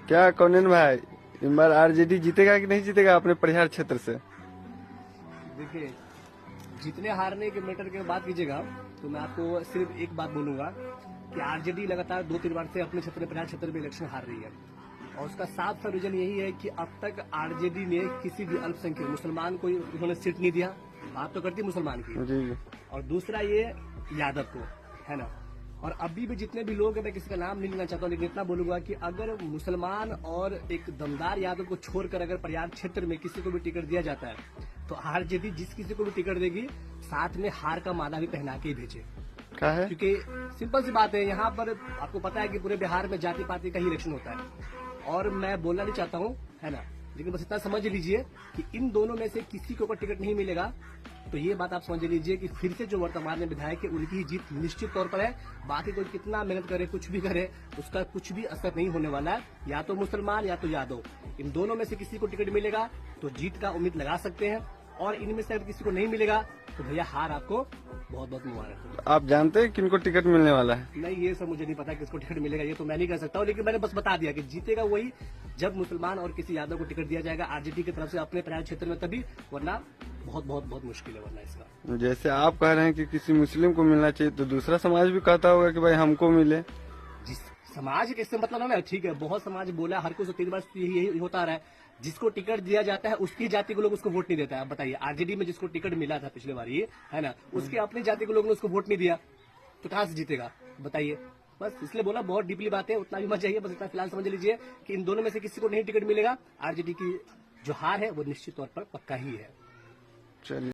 क्या कौनन भाई, इस बार आरजेडी जीतेगा कि नहीं जीतेगा अपने परिहार क्षेत्र से? देखिए, जीतने हारने के मैटर की बात कीजिएगा तो मैं आपको सिर्फ एक बात बोलूंगा कि आरजेडी लगातार 2-3 बार से अपने क्षेत्र परिहार क्षेत्र में इलेक्शन हार रही है और उसका साफ सा रीजन यही है कि अब तक आरजेडी ने किसी भी अल्पसंख्यक मुसलमान को उन्होंने सीट नहीं दिया। बात तो करती मुसलमान की। जी। और दूसरा ये यादव को, है ना। और अभी भी जितने भी लोग हैं, मैं किसी का नाम नहीं लेना चाहता हूँ, लेकिन इतना बोलूंगा कि अगर मुसलमान और एक दमदार यादव को छोड़कर अगर परिहार क्षेत्र में किसी को भी टिकट दिया जाता है तो आरजेडी जिस किसी को भी टिकट देगी साथ में हार का माला भी पहना के ही भेजे। क्या है? क्योंकि सिंपल सी बात है, यहाँ पर आपको पता है कि पूरे बिहार में जाति पाति का ही इलेक्शन होता है और मैं बोलना नहीं चाहता हूँ, है ना, लेकिन बस इतना समझ लीजिए कि इन दोनों में से किसी को अगर टिकट नहीं मिलेगा तो ये बात आप समझ लीजिए कि फिर से जो वर्तमान में विधायक है उनकी ही जीत निश्चित तौर पर है। बाकी कोई कितना मेहनत करे, कुछ भी करे, उसका कुछ भी असर नहीं होने वाला है। या तो मुसलमान या तो यादव, इन दोनों में से किसी को टिकट मिलेगा तो जीत का उम्मीद लगा सकते हैं और इनमें से अगर किसी को नहीं मिलेगा तो भैया हार आपको बहुत बहुत मुबारक। आप जानते हैं किनको टिकट मिलने वाला है? नहीं, ये सब मुझे नहीं पता किसको टिकट मिलेगा, ये तो मैं नहीं कह सकता हूँ, लेकिन मैंने बस बता दिया कि जीतेगा वही जब मुसलमान और किसी यादव को टिकट दिया जाएगा आरजेडी की तरफ से अपने परिहार क्षेत्र में, तभी, वरना बहुत बहुत बहुत मुश्किल है वरना इसका। जैसे आप कह रहे हैं कि किसी मुस्लिम को मिलना चाहिए तो दूसरा समाज भी कहता होगा कि भाई हमको मिले। जिस समाज के इससे मतलब है ना, ठीक है, बहुत समाज बोला, हर कोई 3 बार यही होता रहा है। जिसको टिकट दिया जाता है उसकी जाति को लोग उसको वोट नहीं देता है। आप बताइए, आरजेडी में जिसको टिकट मिला था पिछले बार, ये है ना, उसकी अपनी जाति को लोगों ने उसको वोट नहीं दिया तो कहां से जीतेगा बताइए। बस इसलिए बोला, बहुत डीपली बात है, उतना भी मत जाइए, बस इतना फिलहाल समझ लीजिए कि इन दोनों में से किसी को नहीं टिकट मिलेगा। आरजेडी की जो हार है वो निश्चित तौर पर पक्का ही है। चलिए।